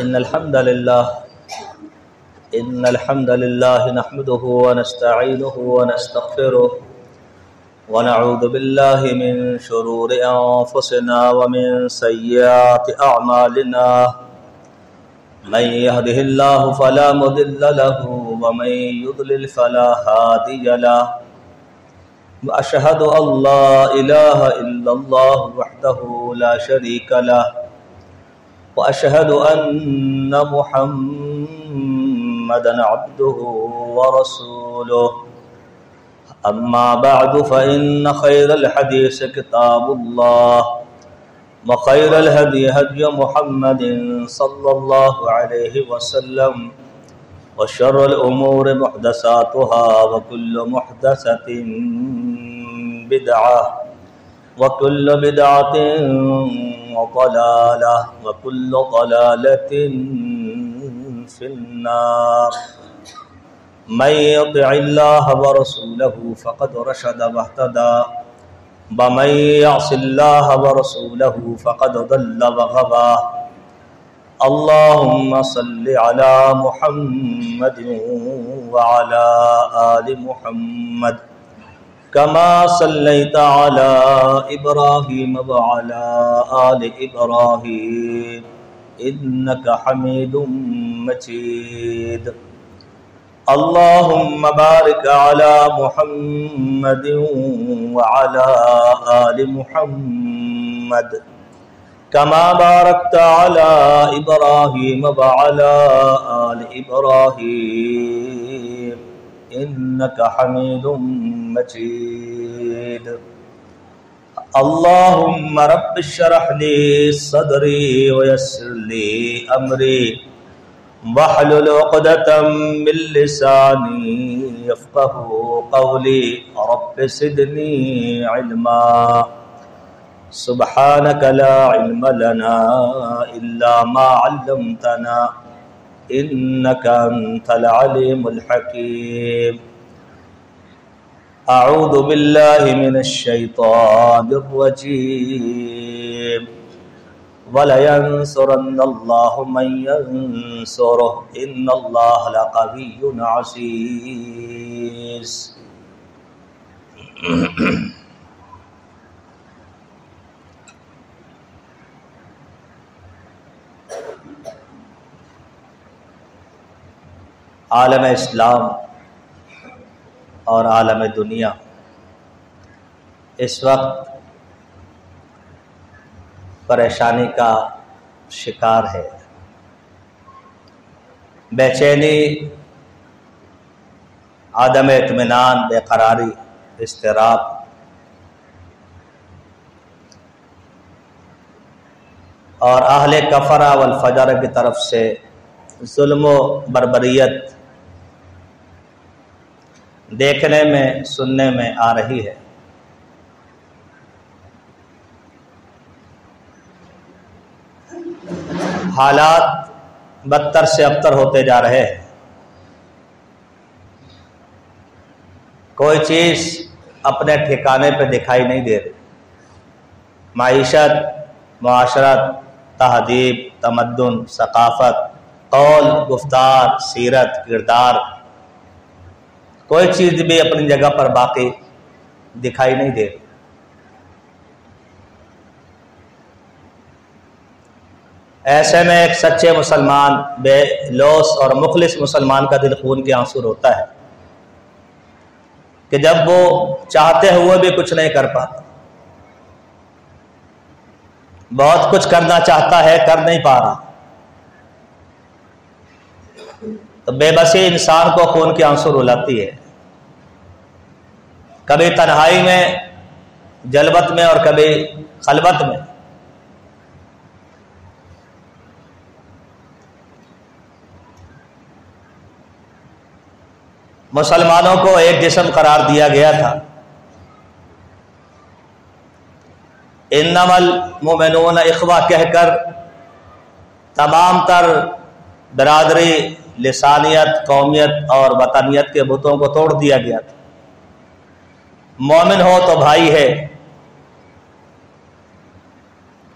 इन्नल हम्दलिल्लाह नहमदुहु व नस्तईनुहु व नस्तगफिरुह व नऊज़ु बिल्लाहि मिन शुरूरि अंफुसिना व मिन सय्यिआति अअमालिना मन यहदिहिल्लाहु फला मुदिल्ल लहु व मन युद्लिल फला हादिय लहु व अशहदु अल्ला इलाहा इल्लल्लाह वहदहु ला शरीक लहु व अशहदु अन्न मुहम्मदन अब्दुहु व रसूलुहु अम्मा बअदु फ़इन्न खैरल हदीस किताबुल्लाह व खैरल हदी हदी मुहम्मदिन सल्लल्लाहु अलैहि वसल्लम व शर्रल उमूर मुहदसातुहा व कुल्लु मुहदसतिन बिदअह व कुल्लु बिदअतिन ज़लालह व कुल्लु ज़लालतिन फिन्नार मन युतिइल्लाह व रसूलहु फ़क़द रशद वहतदा व मन यअसिल्लाह व रसूलहु फ़क़द ज़ल्ल व ग़वा। अल्लाहुम्मा सल्लि अला मुहम्मदिन व अला आलि मुहम्मद कमा सल्लैता अला इब्राहीम व अला आलि इब्राहीम इन्नका हमीदुम मजीद। अल्लाहुम्मा बारिक अला मुहम्मदिन व अला आलि मुहम्मद कमा बारकता अला इब्राहीम व अला आलि इब्राहीम इन्नका हमीदुम मजीद। अल्लाहुम्मा रब्बि इश्रह ली सदरी व यस्सिर ली अमरी वहलुल उक़दतम मिन लिसानी यफ़क़हू क़ौली रब्बि ज़िदनी इल्मा सुब्हानक ला इल्म लना इल्ला मा अल्लमतना इन्नका अंतल अलीमुल हकीम। अऊज़ु बिल्लाहि मिनश शैतानिर रजीम वलयंसुरन्नल्लाहु मन यंसुरुहु इन्नल्लाह लक़विय्युन अज़ीज़। आलम इस्लाम और आलम दुनिया इस वक्त परेशानी का शिकार है। बेचैनी, आदम इत्मीनान, बेकरारी, इज़्तिराब, और अहले कफरा वल फजर की तरफ से जुल्म व बर्बरियत देखने में, सुनने में आ रही है। हालात बदतर से अबतर होते जा रहे हैं। कोई चीज़ अपने ठिकाने पे दिखाई नहीं दे रही। माईशत, मुआशरत, तहदीब, तमद्दुन, सकाफ़त, कौल, गुफ्तार, सीरत, किरदार, कोई चीज़ भी अपनी जगह पर बाकी दिखाई नहीं दे रही। ऐसे में एक सच्चे मुसलमान, बेलौस और मुखलिस मुसलमान का दिल खून के आंसू रोता है कि जब वो चाहते हुए भी कुछ नहीं कर पाता। बहुत कुछ करना चाहता है, कर नहीं पा रहा। तो बेबसी इंसान को खून के आंसू रुलाती है। कभी तन्हाई में, जलवत में, और कभी खलवत में। मुसलमानों को एक जिस्म करार दिया गया था। इन्नमल मुमिनून इख्वा कहकर तमाम तर बरादरी, लिसानियत, कौमियत और वतनियत के बुतों को तोड़ दिया गया था। मोमिन हो तो भाई है,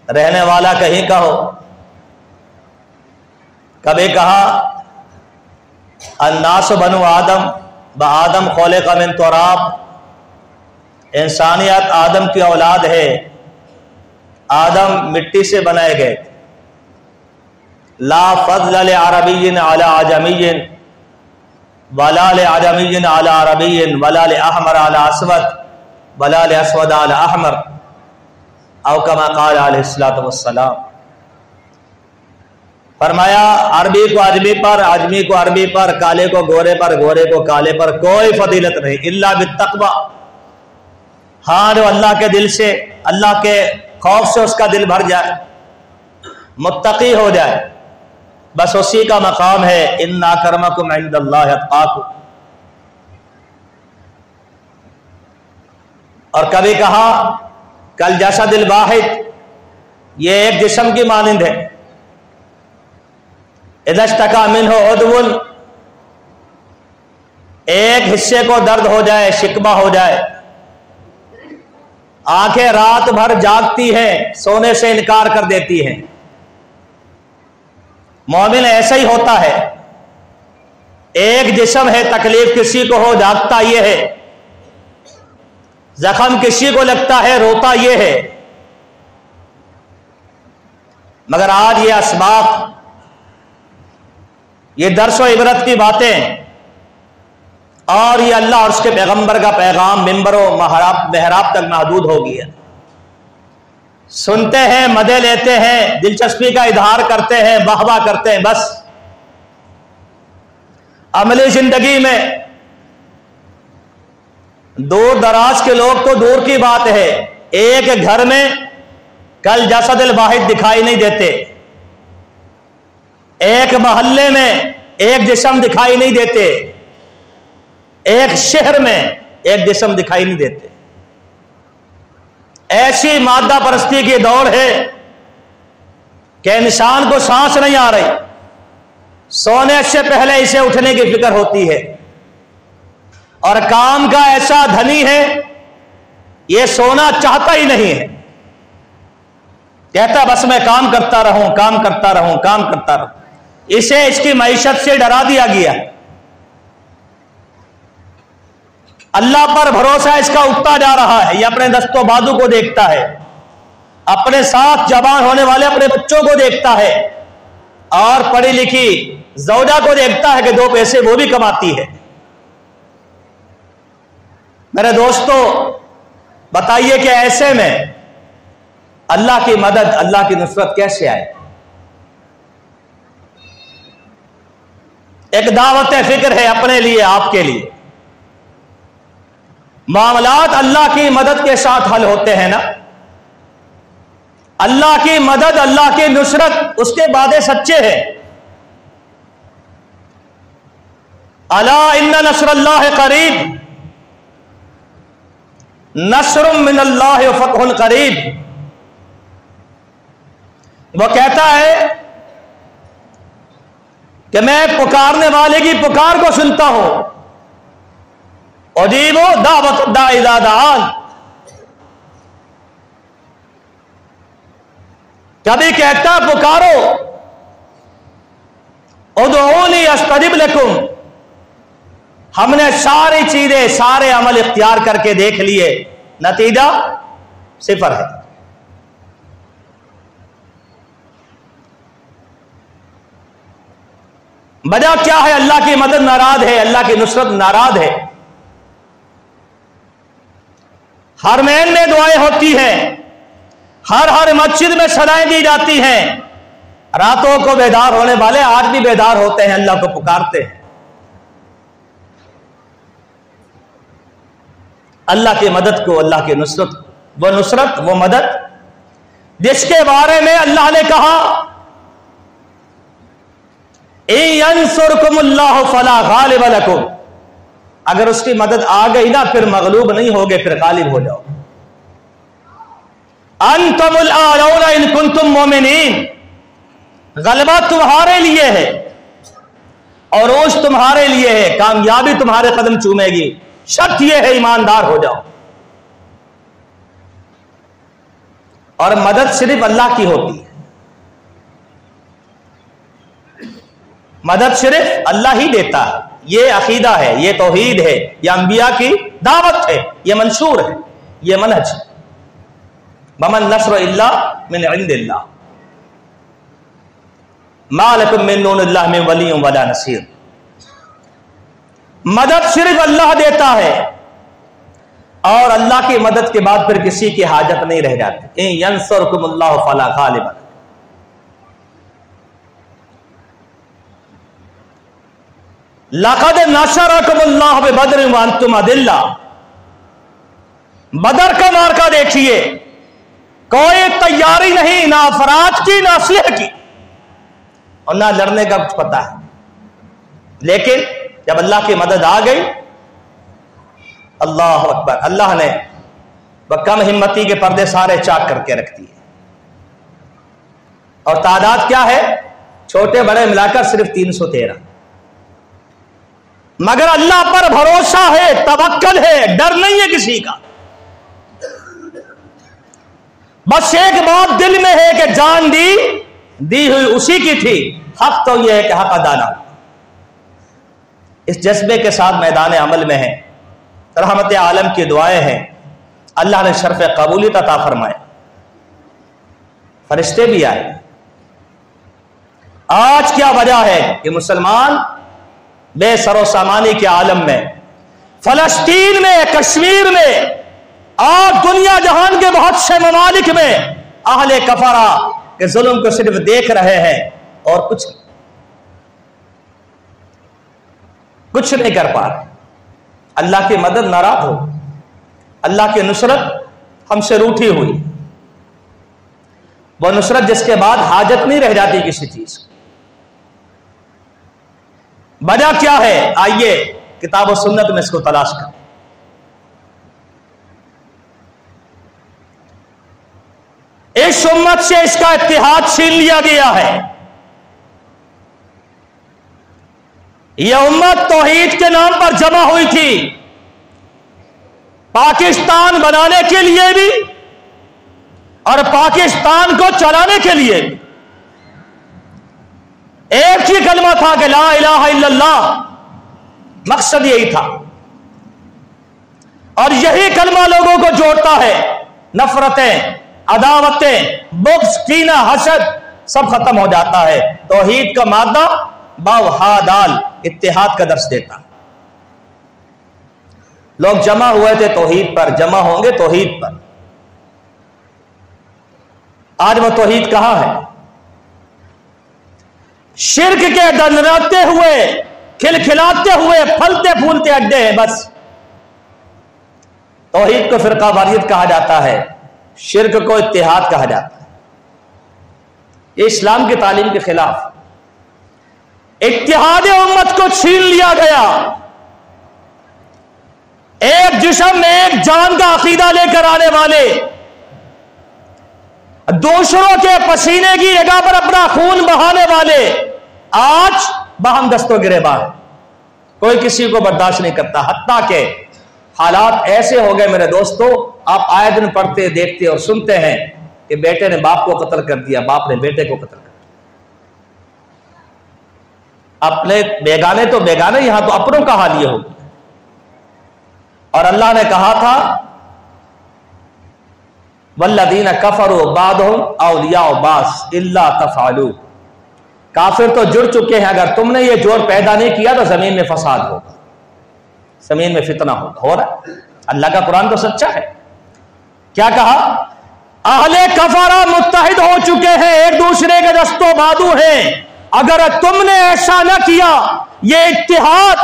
रहने वाला कहीं का हो, कभी कहा अन्नास बनु आदम ब आदम खौलिक़ मिन तुराब, इंसानियत आदम की औलाद है, आदम मिट्टी से बनाए गए। ला फ़ज़्ल li अरबिय्यिन अला अजमिय्यिन वला li अजमिय्यिन अला अरबिय्यिन वला li अहमर अला अस्वद वला li अस्वद अला अहमर, औ कमा क़ाल अलैहिस्सलातु वस्सलाम। फरमाया अरबी को अजमी पर, अजमी को अरबी पर, काले को गोरे पर, गोरे को काले पर कोई फजीलत नहीं इल्ला बित्तक़वा। हाँ, जो अल्लाह के दिल से, अल्लाह के खौफ से उसका दिल भर जाए, मुत्तकी हो जाए, बस उसी का मकाम है इन्ना अकरमकुम इंदल्लाहि अत्क़ाकुम। और कभी कहा कल जसदिल वाहिद, ये एक जिस्म की मानिंद है। इदश्तका मिन्हु उद्वुन, एक हिस्से को दर्द हो जाए, शिकवा हो जाए, आंखें रात भर जागती हैं, सोने से इनकार कर देती हैं। मोमिन ऐसा ही होता है, एक जिस्म है, तकलीफ किसी को हो जागता ये है, जख्म किसी को लगता है रोता ये है। मगर आज ये असबाब, ये दर्स व इबरत की बातें और ये अल्लाह और उसके पैगंबर का पैगाम मिंबरों महराब तक महदूद हो गया। सुनते हैं, मदे लेते हैं, दिलचस्पी का इजहार करते हैं, वाहवाह करते हैं, बस अमली जिंदगी में दूर दराज के लोग तो दूर की बात है, एक घर में कल जसदिल वाहिद दिखाई नहीं देते, एक मोहल्ले में एक जिस्म दिखाई नहीं देते, एक शहर में एक जिस्म दिखाई नहीं देते। ऐसी मादा परस्ती की दौड़ है कि इंसान को सांस नहीं आ रही, सोने से पहले इसे उठने की फिक्र होती है। और काम का ऐसा धनी है, यह सोना चाहता ही नहीं है, कहता बस मैं काम करता रहूं, काम करता रहूं, काम करता रहूं। इसे इसकी मईशत से डरा दिया गया। अल्लाह पर भरोसा इसका उठता जा रहा है। यह अपने दस्तों बाजू को देखता है, अपने साथ जवान होने वाले अपने बच्चों को देखता है, और पढ़ी लिखी जौजा को देखता है कि दो पैसे वो भी कमाती है। मेरे दोस्तों, बताइए कि ऐसे में अल्लाह की मदद, अल्लाह की नुसरत कैसे आए? एक दावत फिक्र है अपने लिए, आपके लिए। मामलात अल्लाह की मदद के साथ हल होते हैं ना। अल्लाह की मदद, अल्लाह की नुसरत, उसके वादे सच्चे हैं। अला इन्ना नस्रल्लाह करीब, नस्रुम मिनल्लाह व फतहुन करीब। वो कहता है कि मैं पुकारने वाले की पुकार को सुनता हूं, उजीबु दावत दाई इज़ा दआन। कभी कहता पुकारो, उदऊनी अस्तजिब लकुम। हमने सारी चीजें, सारे अमल इख्तियार करके देख लिए, नतीजा सिफर है। वजह क्या है? अल्लाह की मदद नाराज है, अल्लाह की नुसरत नाराज है। हर महीने में दुआएं होती हैं, हर मस्जिद में सदाएं दी जाती हैं। रातों को बेदार होने वाले आज भी बेदार होते हैं, अल्लाह को पुकारते हैं। अल्लाह की मदद को, अल्लाह की नुसरत, वो नुसरत, वो मदद जिसके बारे में अल्लाह ने कहा यंसुरकुमुल्लाहु फला गालिब लकुम। अगर उसकी मदद आ गई ना, फिर मगलूब नहीं होगे, फिर गालिब हो जाओ। अंतुमुल आलौना इन कुंतुम मोमिनीन। गलबा तुम्हारे लिए है और रोज तुम्हारे लिए है, कामयाबी तुम्हारे कदम चूमेगी। शर्त यह है ईमानदार हो जाओ। और मदद सिर्फ अल्लाह की होती है। मदद सिर्फ अल्लाह ही देता है। ये अकीदा है, ये तौहीद है, ये अंबिया की दावत है, ये मंशूर है, ये मनहज। वमन नस्र इल्ला मिन इंदिल्लाह मा लकुम मिन दूनिल्लाहि मिन वलिय्यिन वला नसीर। मदद सिर्फ अल्लाह देता है और अल्लाह की मदद के बाद फिर किसी की हाजत नहीं रह जाती। इन यंसुरकुमुल्लाहु फला गालिब लक़द नशरकुमुल्लाहु बिबद्रिन व अंतुम अदिल्ला। बदर का मार्का देखिए, कोई तैयारी नहीं, ना अफराद की ना असलह की और ना लड़ने का कुछ पता है। लेकिन जब अल्लाह की मदद आ गई, अल्लाह अकबर, अल्लाह ने वह कम हिम्मती के पर्दे सारे चाक करके रख दिए। और तादाद क्या है? छोटे बड़े मिलाकर सिर्फ 313। मगर अल्लाह पर भरोसा है, तवक्कल है, डर नहीं है किसी का। बस एक बात दिल में है कि जान दी हुई उसी की थी। हक तो यह है कि हक अदा ना। इस जज्बे के साथ मैदान अमल में है, रहमत आलम की दुआएं हैं। अल्लाह ने शर्फ कबूलियत अता फरमाया, फरिश्ते भी आए। आज क्या वजह है कि मुसलमान बेसरो सामानी के आलम में, फलस्तीन में, कश्मीर में और दुनिया जहान के बहुत से ममालिक में अहले कफरा के जुल्म को सिर्फ देख रहे हैं और कुछ नहीं कर पा रहे। अल्लाह की मदद नाराज हो, अल्लाह की नुसरत हमसे रूठी हुई, वो नुसरत जिसके बाद हाजत नहीं रह जाती किसी चीज। वजह क्या है? आइए किताब और सुन्नत में इसको तलाश करें। इस उम्मत से इसका इत्तिहाद छीन लिया गया है। यह उम्मत तौहीद के नाम पर जमा हुई थी, पाकिस्तान बनाने के लिए भी और पाकिस्तान को चलाने के लिए भी। एक ही कलमा था कि ला इलाहा इल्लल्लाह, मकसद यही था। और यही कलमा लोगों को जोड़ता है। नफरतें, अदावतें, बुग़्ज़, कीना, हसद सब खत्म हो जाता है। तौहीद का मादा बाव हा दाल इत्तिहाद का दर्स देता। लोग जमा हुए थे तौहीद पर, जमा होंगे तौहीद पर। आज वो तौहीद कहां है? शिर्क के डंडराते हुए, खिलखिलाते हुए, फलते फूलते अड्डे हैं बस। तौहीद को फिरका वारियत कहा जाता है, शिर्क को इत्तिहाद कहा जाता है। ये इस्लाम की तालीम के खिलाफ। इत्तिहाद उम्मत को छीन लिया गया। एक जिस्म में एक जान का अकीदा लेकर आने वाले, दूसरों के पसीने की जगह पर अपना खून बहाने वाले आज बहम दस्तों गिरेबान। कोई किसी को बर्दाश्त नहीं करता। हत्ता के हालात ऐसे हो गए मेरे दोस्तों, आप आए दिन पढ़ते, देखते और सुनते हैं कि बेटे ने बाप को कत्ल कर दिया, बाप ने बेटे को कत्ल कर दिया। अपने बेगाने तो बेगाने, यहां तो अपनों का हाल ये हो। और अल्लाह ने कहा था वल्लदीन कफरू बादहुम औलिया बास इल्ला तफअलू। काफिर तो जुड़ चुके हैं, अगर तुमने ये जोर पैदा नहीं किया तो जमीन में फसाद होगा, जमीन में फितना होगा। हो रहा है। अल्लाह का कुरान तो सच्चा है। क्या कहा? अहले कफरा मुत्तहिद हो चुके हैं, एक दूसरे के दस्तों बाजू हैं। अगर तुमने ऐसा न किया, ये इत्तिहाद,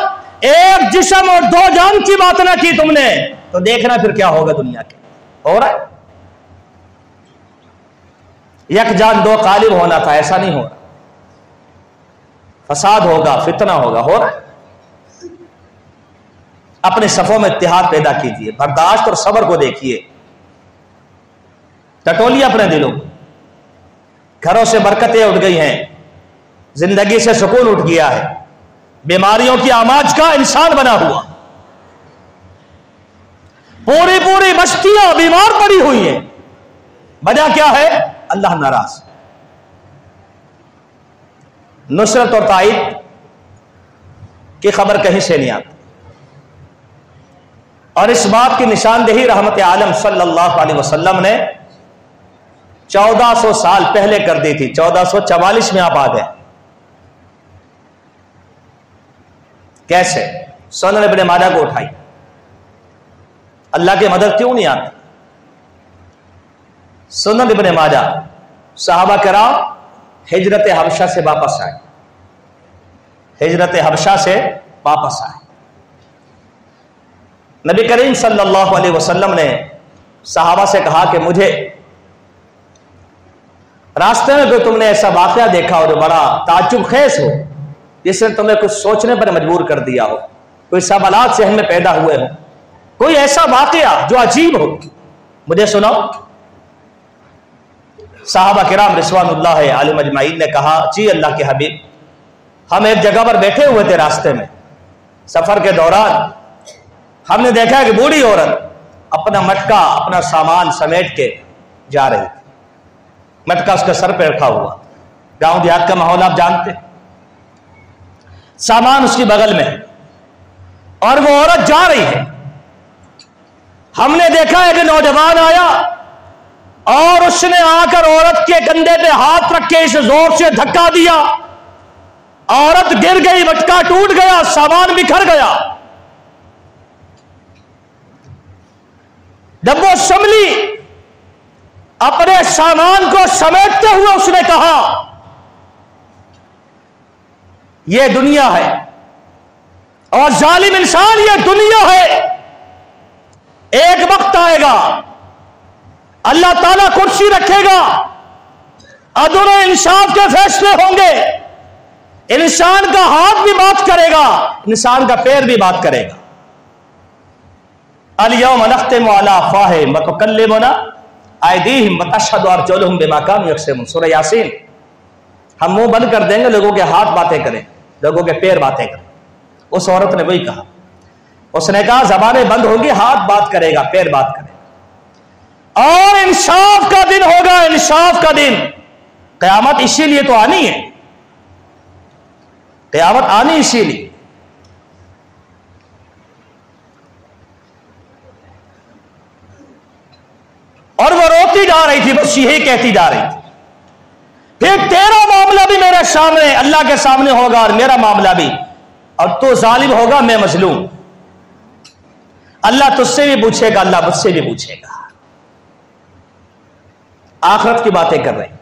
एक जिस्म और दो जान की बात ना की तुमने, तो देखना फिर क्या होगा दुनिया के। हो रहा है। एक जान दो कालिब होना था, ऐसा नहीं हो रहा। फसाद होगा, फितना होगा। हो रहा है। अपने सफों में इत्तिहाद पैदा कीजिए, बर्दाश्त और सब्र को देखिए, टटोलिए अपने दिलों। घरों से बरकतें उठ गई हैं, जिंदगी से सुकून उठ गया है, बीमारियों की आमाज का इंसान बना हुआ, पूरी पूरी बस्तियां बीमार पड़ी हुई हैं। वजह क्या है? अल्लाह नाराज। नुसरत और ताईद कि खबर कहीं से नहीं आती। और इस बात की निशानदेही रहमत आलम सल्लल्लाहु अलैहि वसल्लम ने 1400 साल पहले कर दी थी। 1444 में आप आ गए। कैसे? सुनन इब्न माजा को उठाई। अल्लाह की मदद क्यों नहीं आती? सुनन इब्न माजा, सहाबा किराम हिजरत हबशा से वापस आए। हिजरत हबशा से वापस आए। नबी करीम सल्लल्लाहु अलैहि वसल्लम ने सहाबा से कहा कि मुझे रास्ते में कोई तुमने ऐसा वाकया देखा हो जो बड़ा ताज्जुब खेज हो, जिसने तुम्हें कुछ सोचने पर मजबूर कर दिया हो, कोई सवालात से हमें पैदा हुए हो, कोई ऐसा वाकया जो अजीब हो, मुझे सुनाओ। साहबा किराम रिज़वानुल्लाह अलैहिम अजमाइन ने कहा, जी अल्लाह के हबीब, हम एक जगह पर बैठे हुए थे रास्ते में, सफर के दौरान हमने देखा कि बूढ़ी औरत अपना मटका, अपना सामान समेट के जा रही थी। मटका उसके सर पे रखा हुआ। गांव देहात का माहौल आप जानते, सामान उसकी बगल में है और वो औरत जा रही है। हमने देखा है कि नौजवान आया और उसने आकर औरत के कंधे पे हाथ रख के इसे जोर से धक्का दिया। औरत गिर गई, मटका टूट गया, सामान बिखर गया। जब वो संभली, अपने सामान को समेटते हुए उसने कहा, यह दुनिया है और जालिम इंसान यह दुनिया है। एक वक्त आएगा अल्लाह ताला कुर्सी रखेगा, अदल और इंसाफ के फैसले होंगे। इंसान का हाथ भी बात करेगा, इंसान का पैर भी बात करेगा। अल-यौम नख्तिमु अला अफ़वाहिहिम व तुकल्लिमुना अयदीहिम व तशहदु अर्जुलुहुम बिमा कानू यक्सिबून। सूरह यासीन। हम मुंह बंद कर देंगे, लोगों के हाथ बातें करें, लोगों के पैर बातें करें। उस औरत ने वही कहा। उसने कहा ज़बानें बंद होगी, हाथ बात करेगा, पैर बात करेगा। और इंसाफ का दिन होगा, इंसाफ का दिन। क़यामत इसीलिए तो आनी है, क़यामत आनी इसीलिए। और वो रोती जा रही थी, बस यही कहती जा रही थी, फिर तेरा मामला भी मेरे सामने, अल्लाह के सामने होगा और मेरा मामला भी। और तो जालिम होगा, मैं मजलूम। अल्लाह तुझसे भी पूछेगा, अल्लाह मुझसे भी पूछेगा। आखिरत की बातें कर रहे हैं।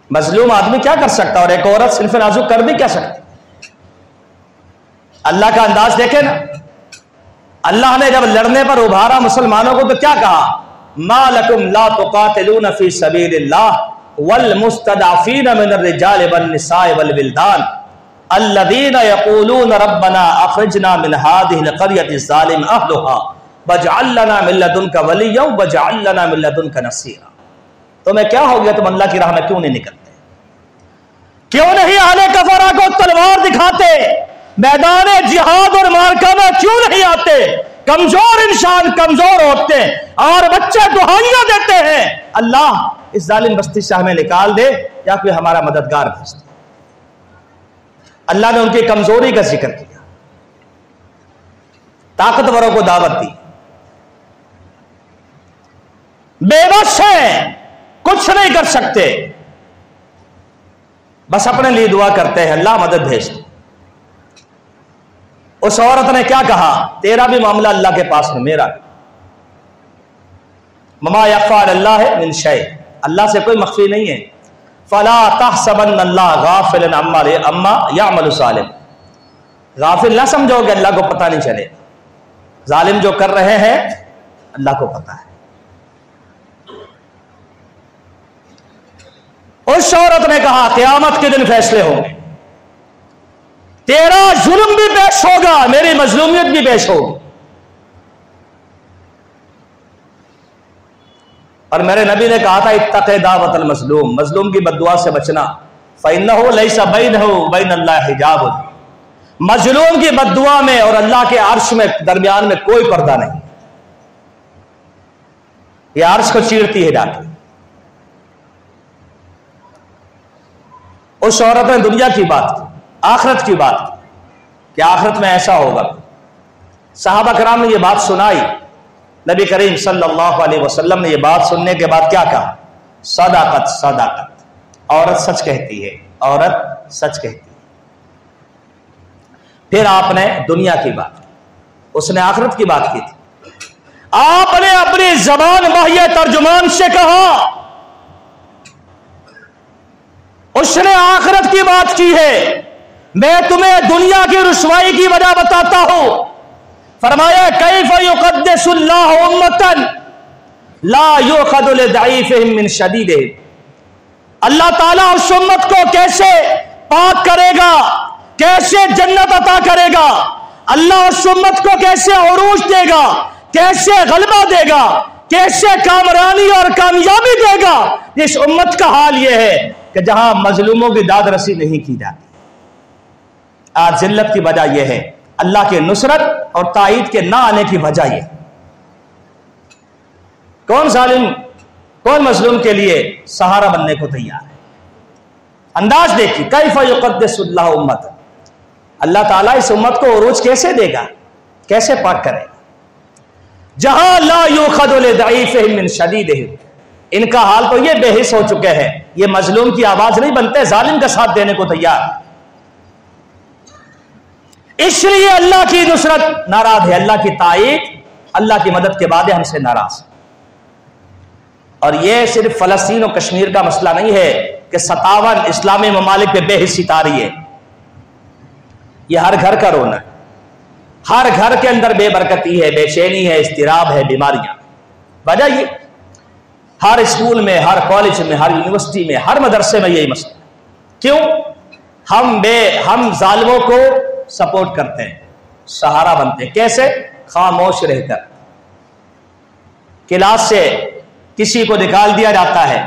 मजलूम आदमी क्या कर सकता और एक औरत सिर्फ नाजुक कर भी क्या सकती? अल्लाह का अंदाज देखे ना। अल्लाह ने जब लड़ने पर उभारा मुसलमानों को तो क्या कहा? मा लकुम ला तुकातिलून फी सबीलिल्लाह वल मुस्तदअफीन मिनर रिजाल वन निसाए वल विल्दान अल्लज़ीना यक़ूलून रब्बना अख़रिजना मिन हाज़िहिल क़रयति ज़ालिम अहलुहा वजअल लना मिन लदुनका वलिय्यन वजअल लना मिन लदुनका नसीरा। तुम्हें क्या हो गया? तुम अल्लाह की राह में क्यों नहीं निकलते? क्यों नहीं आले कफरा को तलवार दिखाते? मैदान जिहाद और मार्का में क्यों नहीं आते? कमजोर इंसान कमजोर होते हैं और बच्चे दुहाइयां देते हैं, अल्लाह इस जालिम बस्ती से हमें निकाल दे या कोई हमारा मददगार भेज दे। अल्लाह ने उनकी कमजोरी का जिक्र किया, ताकतवरों को दावत दी। बेबस है, कुछ नहीं कर सकते, बस अपने लिए दुआ करते हैं, अल्लाह मदद भेज दे। उस औरत ने क्या कहा? तेरा भी मामला अल्लाह के पास है, मेरा भी। ममा यख्फा अल्लाह मिन शै, अल्लाह से कोई मख्फी नहीं है। फला तहसबन अल्लाह गाफिलन अम्मा यामलु सालिम, गाफिल ना समझोगे, अल्लाह को पता नहीं चले। जालिम जो कर रहे हैं अल्लाह को पता है। उस औरत ने कहा क़यामत के दिन फैसले होंगे, तेरा जुल्म भी पेश होगा, मेरी मजलूमियत भी पेश होगी। और मेरे नबी ने कहा था इत्तक़ी दावतल मजलूम, मजलूम की बद्दुआ से बचना। फ़इन्नहु लैसा बैनहु व बैनल्लाहि हिजाब, मजलूम की बद्दुआ में और अल्लाह के अर्श में दरमियान में कोई पर्दा नहीं। यह अर्श को चीरती है डांटी। उस औरत ने दुनिया की बात की, आखिरत की बात कि आखिरत में ऐसा होगा। सहाबा कराम ने यह बात सुनाई, नबी करीम सल्लल्लाहु अलैहि वसल्लम ने यह बात सुनने के बाद क्या कहा? सदाकत, सदाकत, औरत सच कहती है, औरत सच कहती है। फिर आपने दुनिया की बात, उसने आखिरत की बात की थी। आपने अपनी जबान वाहिय तर्जुमान से कहा, उसने आखिरत की बात की है। मैं तुम्हें दुनिया की रुसवाई की वजह बताता हूं। फरमाया कैफ युक़द्दिसुल्लाहु उम्मतन ला युख़ज़ु लिदईफ़िहिम मिन शदीदिहिम। अल्लाह ताला उस उम्मत को कैसे पाक करेगा, कैसे जन्नत अता करेगा, अल्लाह उस उम्मत को कैसे उरूज देगा, कैसे गलबा देगा, कैसे कामरानी और कामयाबी देगा। इस उम्मत का हाल यह है कि जहां मजलूमों की दाद रसी नहीं की जाती। आज जिल्लत की वजह यह है, अल्लाह के नुसरत और ताईद के ना आने की वजह यह। कौन जालिम, कौन मजलूम के लिए सहारा बनने को तैयार है? अंदाज देखिए, कैफ युक़द्दिसुल्लाहु उम्मत, अल्लाह ताला इस उम्मत को उरूज कैसे देगा, कैसे पाक करेगा। जहां ला युख़ज़ु लिदईफ़िहिम मिन शदीदिहिम, इनका हाल तो ये बेहिस हो चुके हैं, ये मजलूम की आवाज नहीं बनते, जालिम का साथ देने को तैयार। इसलिए अल्लाह की नुसरत नाराज है, अल्लाह की ताईद, अल्लाह की मदद के बाद हमसे नाराज। और यह सिर्फ फलस्तीन और कश्मीर का मसला नहीं है कि 57 इस्लामी ममालिक पे बेहिस्सी तारी है। यह हर घर का रोना है, हर घर के अंदर बेबरकती है, बेचैनी है, इस्तिराब है, बीमारियां। वजह ये, हर स्कूल में, हर कॉलेज में, हर यूनिवर्सिटी में, हर मदरसे में यही मसला। क्यों? हम जालिमों को सपोर्ट करते हैं, सहारा बनते हैं। कैसे? खामोश रहकर। क्लास से किसी को निकाल दिया जाता है,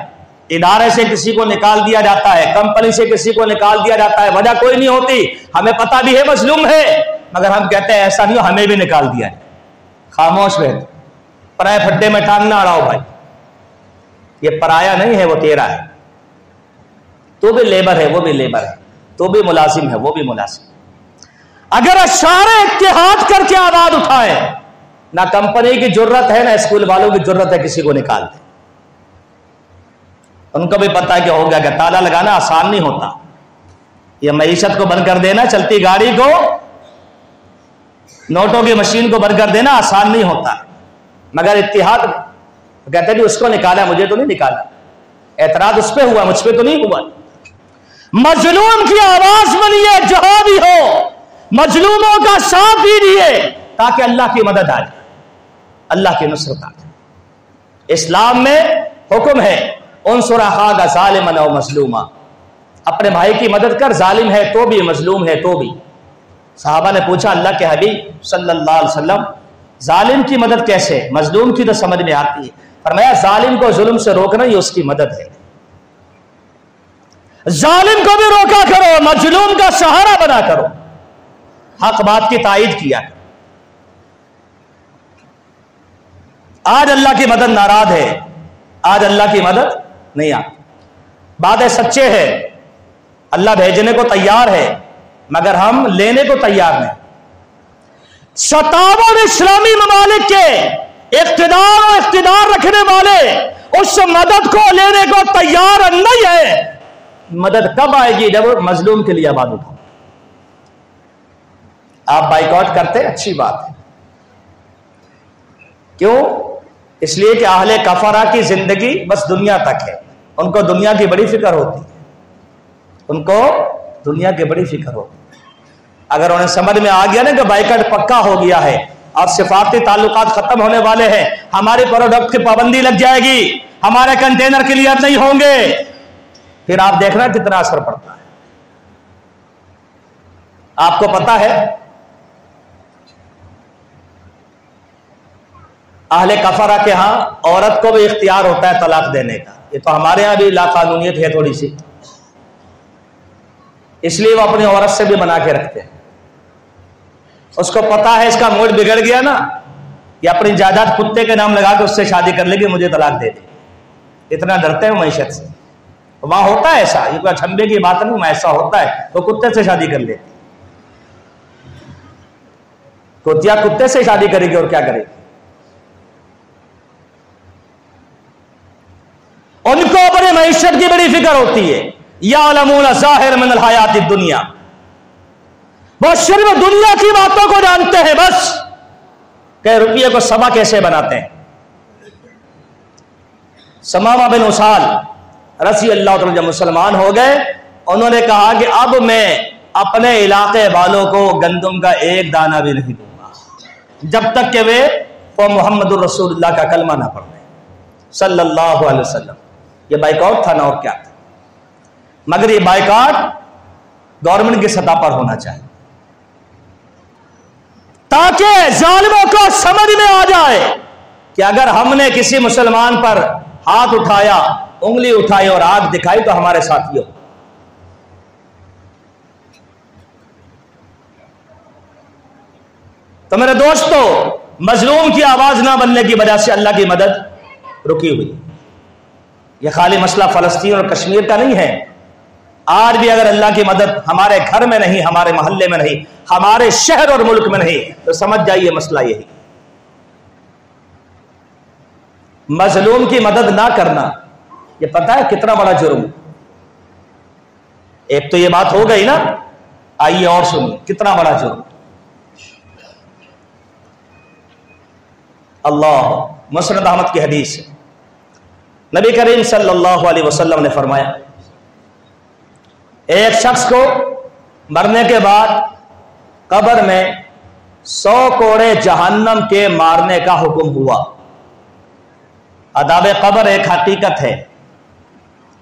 इदारे से किसी को निकाल दिया जाता है, कंपनी से किसी को निकाल दिया जाता है, वजह कोई नहीं होती। हमें पता भी है मजलूम है, मगर हम कहते हैं ऐसा नहीं हो, हमें भी निकाल दिया है। खामोश रहते, पराए फड्डे में टांग ना अड़ाओ भाई। ये पराया नहीं है, वो तेरा है। तो भी लेबर है, वो भी लेबर है, तो भी मुलाजिम है, वो भी मुलाजिम। अगर सारे इत्तेहाद करके आवाज उठाए, ना कंपनी की जरूरत है, ना स्कूल वालों की जरूरत है किसी को निकाल दे। उनको भी पता है कि हो गया कि ताला लगाना आसान नहीं होता, ये मईशत को बंद कर देना, चलती गाड़ी को, नोटों की मशीन को बंद कर देना आसान नहीं होता। मगर इत्तेहाद में कहते हैं उसको निकाला, मुझे तो नहीं निकाला, एतराज उस पर हुआ, मुझ पर तो नहीं हुआ। मजलूम की आवाज बनिए, जहां भी हो मजलूमों का साथ दीजिए, ताकि अल्लाह की मदद आ जाए, अल्लाह की नुसरत आ जाए। इस्लाम में हुक्म है उनसुर अखाका ज़ालिमन व मज़लूमा, अपने भाई की मदद कर, जालिम है तो भी, मजलूम है तो भी। सहाबा ने पूछा अल्लाह के हबीब सल्लल्लाहु अलैहि वसल्लम, जालिम की मदद कैसे? मजलूम की तो समझ में आती है। फरमाया जालिम को जुल्म से रोकना ही उसकी मदद है। जालिम को भी रोका करो, मजलूम का सहारा बना करो, हक बात की ताईद किया। आज अल्लाह की मदद नाराज है, आज अल्लाह की मदद नहीं आती। बातें सच्चे हैं, अल्लाह भेजने को तैयार है, मगर हम लेने को तैयार नहीं। 57 इस्लामी ममालिक के इख्तिदार रखने वाले उस मदद को लेने को तैयार नहीं है। मदद कब आएगी? जब मजलूम के लिए आवाज उठाओ। आप बाइकआउट करते, अच्छी बात है। क्यों? इसलिए कि अहले कफरा की जिंदगी बस दुनिया तक है, उनको दुनिया की बड़ी फिक्र होती है, उनको दुनिया की बड़ी फिक्र होती है। अगर उन्हें समझ में आ गया ना कि बाइकआउट पक्का हो गया है और सिफारती ताल्लुकात खत्म होने वाले हैं, हमारे प्रोडक्ट की पाबंदी लग जाएगी, हमारे कंटेनर क्लियर नहीं होंगे, फिर आप देखना कितना असर पड़ता है। आपको पता है अहले कफरा के यहां औरत को भी इख्तियार होता है तलाक देने का। ये तो हमारे यहां भी लाकानूनियत है थोड़ी सी, इसलिए वो अपनी औरत से भी बना के रखते हैं। उसको पता है इसका मूड बिगड़ गया ना, ये अपनी जायदाद कुत्ते के नाम लगा के उससे शादी कर लेगी, मुझे तलाक दे दे। इतना डरते हैं मैशत से। वहां होता है ऐसा, ये कोई अचंभे की बात नहीं, ऐसा होता है। तो कुत्ते से शादी कर लेती, कुतिया कुत्ते से शादी करेगी और क्या करेगी। उनको अपने मईशत की बड़ी फिक्र होती है। यालमून ज़ाहिर मिनल हयातिद दुनिया, वो सिर्फ दुनिया की बातों को जानते हैं बस, कि रुपये को सबा कैसे बनाते हैं। समामा बिन उसाल रज़ी अल्लाह तआला जब मुसलमान हो गए, उन्होंने कहा कि अब मैं अपने इलाके वालों को गंदम का एक दाना भी नहीं दूंगा जब तक कि वे मोहम्मदुर रसूलुल्लाह का कलमा ना पढ़ लें सल्लल्लाहु अलैहि वसल्लम। ये बाइकआउट था ना और क्या था, मगर ये बाइकआउट गवर्नमेंट की सतह पर होना चाहिए, ताकि जालिमों को समझ में आ जाए कि अगर हमने किसी मुसलमान पर हाथ उठाया, उंगली उठाई और आग दिखाई तो हमारे साथियों। तो मेरे दोस्तों, मजलूम की आवाज ना बनने की वजह से अल्लाह की मदद रुकी हुई। यह खाली मसला फलस्तीन और कश्मीर का नहीं है। आज भी अगर अल्लाह की मदद हमारे घर में नहीं, हमारे मोहल्ले में नहीं, हमारे शहर और मुल्क में नहीं, तो समझ जाइए मसला यही, मजलूम की मदद ना करना। ये पता है कितना बड़ा जुर्म। एक तो ये बात हो गई ना, आइए और सुनिए कितना बड़ा जुर्म। अल्लाह मुस्नद अहमद की हदीस है, नबी करीम सल्लल्लाहु अलैहि वसल्लम ने फरमाया, एक शख्स को मरने के बाद कब्र में 100 कोड़े जहन्नम के मारने का हुक्म हुआ। अदाब कब्र एक हकीकत है।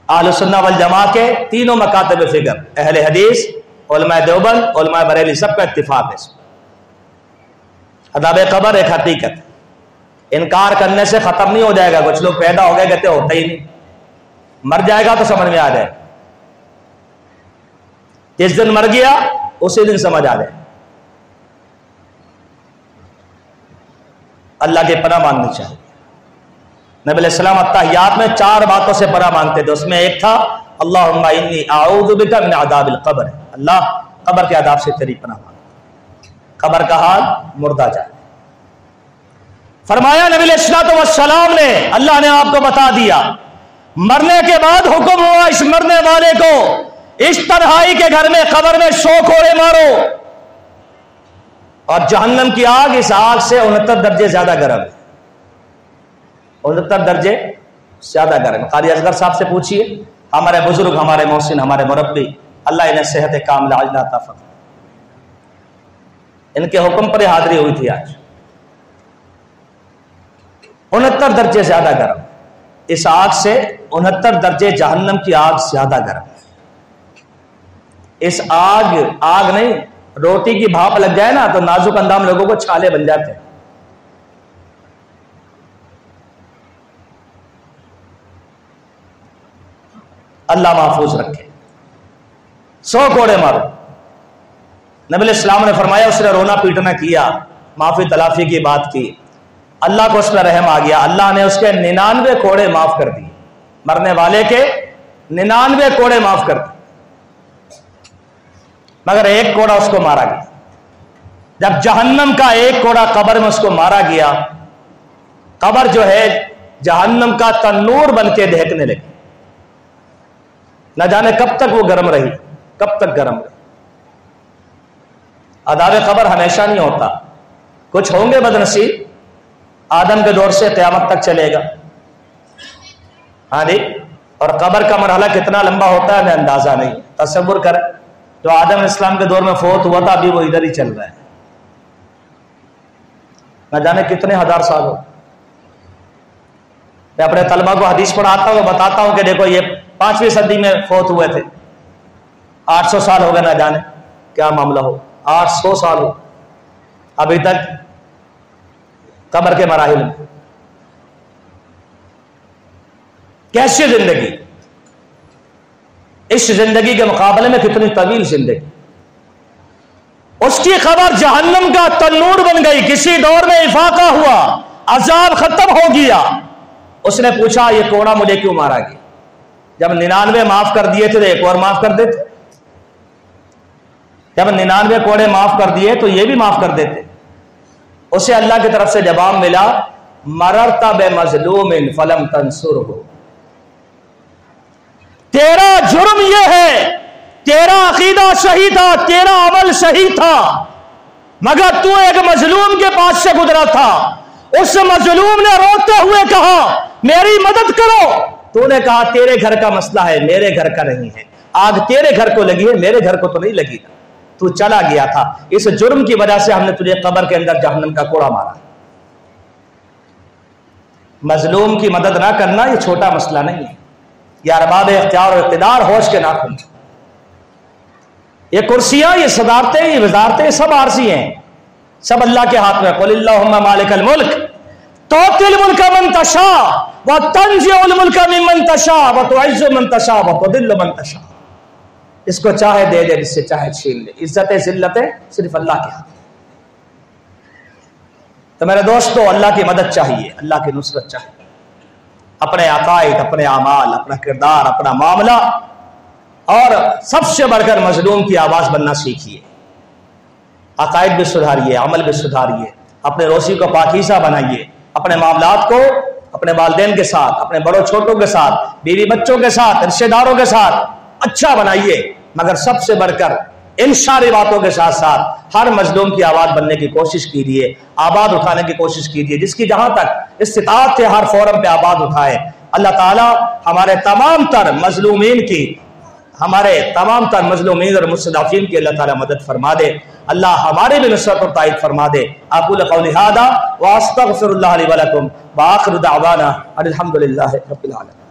अहले सुन्नह वल जमात के तीनों मकातब फिक्र, अहले हदीस, उलमा देवबंद, उलमा बरेली, सबका इत्तिफाक है। अदाब कब्र एक हकीकत, इनकार करने से खत्म नहीं हो जाएगा। कुछ लोग पैदा हो गए कहते होता ही नहीं, मर जाएगा तो समझ में आ जाए, जिस दिन मर गया उसी दिन समझ आ जाए। अल्लाह के पनाह मांगनी चाहिए। नबी अलैहिस्सलाम अत्तहियात में 4 बातों से पनाह मांगते थे, उसमें एक था अल्लाहुम्मा इन्नी अऊज़ु बिका मिन अज़ाबिल क़ब्र, अल्लाह कब्र के अज़ाब से तेरी पनाह मांगता, कब्र का हाल मुर्दा जाए। फरमाया नबी अलैहिस्सलाम ने, अल्लाह ने आपको बता दिया, मरने के बाद हुक्म हुआ इस मरने वाले को इस तन्हाई के घर में कब्र में 100 कोड़े मारो, और जहन्नम की आग इस आग से 69 दर्जे ज्यादा गर्म है, 69 दर्जे ज्यादा गर्म। कारी असगर साहब से पूछिए, हमारे बुजुर्ग, हमारे मोहसिन, हमारे मुरब्बी, अल्लाह इन्हें सेहत कामिला अजला अता फरमाए, इनके हुक्म पर हाजिरी हुई थी आज। 69 दर्जे ज्यादा गर्म, इस आग से 69 दर्जे जहन्नम की आग ज्यादा गर्म। इस आग नहीं, रोटी की भाप लग जाए ना तो नाजुक अंदाम लोगों को छाले बन जाते हैं। अल्लाह महफूज रखे। 100 कोड़े मारो। नबी अलैहिस्सलाम ने फरमाया, उसने रोना पीटना किया, माफी तलाफी की बात की, अल्लाह को उस पर रहम आ गया, अल्लाह ने उसके 99 कोड़े माफ कर दिए, मरने वाले के 99 कोड़े माफ कर दिए, मगर 1 कोड़ा उसको मारा गया। जब जहन्नम का 1 कोड़ा कब्र में उसको मारा गया, कब्र जो है जहन्नम का तन्नूर बन के दहकने लगी। न जाने कब तक वो गर्म रही, कब तक गर्म रही। अदाब कब्र हमेशा नहीं होता, कुछ होंगे बदनसीब, आदम के दौर से क़यामत तक चलेगा। हाँ जी, और कब्र का मरहला कितना लंबा होता है हमें अंदाजा नहीं। तसव्वुर करें, जो आदम इस्लाम के दौर में फौत हुआ था अभी वो इधर ही चल रहा है, न जाने कितने हजार साल हो। मैं अपने तलबा को हदीस पढ़ाता हूँ, बताता हूँ कि देखो ये 5वीं सदी में फौत हुए थे, 800 साल हो गए, ना जाने क्या मामला हो, 800 साल हो अभी तक कब्र के मराहिल में। कैसी जिंदगी, इस जिंदगी के मुकाबले में कितनी तवील जिंदगी। उसकी खबर जहन्नम का तन्नूर बन गई। किसी दौर में इफाका हुआ, अजाब खत्म हो गया। उसने पूछा, ये कोड़ा मुझे क्यों मारा गया? जब 99 माफ कर दिए थे तो एक और माफ कर देते, जब 99 कोड़े माफ कर दिए तो ये भी माफ कर देते। उसे अल्लाह की तरफ से जवाब मिला, मररता बे मजलूमिन फलम तंसुरहु, तेरा जुर्म यह है, तेरा अकीदा सही था, तेरा अमल सही था, मगर तू एक मजलूम के पास से गुजरा था। उस मजलूम ने रोते हुए कहा मेरी मदद करो, तूने कहा तेरे घर का मसला है, मेरे घर का नहीं है, आग तेरे घर को लगी है, मेरे घर को तो नहीं लगी। तू चला गया था, इस जुर्म की वजह से हमने तुझे कब्र के अंदर जहन्नम का कोड़ा मारा। मजलूम की मदद ना करना ये छोटा मसला नहीं है। या अरबाब इख्तियार और इक़्तिदार होश के नाखून, ये कुर्सियां, ये सदारतें, ये वजारतें सब आरसी हैं, सब अल्लाह के हाथ में। कुलिल्लाहुम्मा मालिकल मुल्क तुतिल मुल्का मन तशा व तंज़िउल मुल्का मिम्मन तशा व तुइज़्ज़ु मन तशा व तुदिल्लु मन तशा। इसको चाहे दे दे, जिससे चाहे छीन ले। इज्जतें जिल्लतें सिर्फ अल्लाह के हाथ। तो मेरे दोस्तों, अल्लाह की मदद चाहिए, अल्लाह की नुसरत चाहिए। अपने अकायद, अपने आमाल, अपना किरदार, अपना मामला, और सबसे बढ़कर मजलूम की आवाज बनना सीखिए। अकायद भी सुधारिए, अमल भी सुधारिए, अपने रोशी को पाकीज़ा बनाइए, अपने मामलात को अपने वालिदैन के साथ, अपने बड़ों छोटों के साथ, बीवी बच्चों के साथ, रिश्तेदारों के साथ अच्छा बनाइए। मगर सबसे बढ़कर इन सारी बातों के साथ साथ हर मजलूम की आवाज बनने की कोशिश कीजिए, आवाज उठाने की कोशिश कीजिए। जिसकी जहां तक इस्तिताअत है हर फोरम पे आवाज उठाए। अल्लाह ताला हमारे तमाम तर मजलूमीन की, हमारे तमाम तर मजलूमीन और मुस्तदअफीन की अल्लाह ताला मदद फरमा दे। अल्लाह हमारे भी नुसरत और ताईद फरमा दे। अक़ूलु क़ौली हाज़ा व अस्तग़फ़िरुल्लाह ली व लकुम व आख़िरु दअवाना अनिल हम्दुलिल्लाहि रब्बिल आलमीन।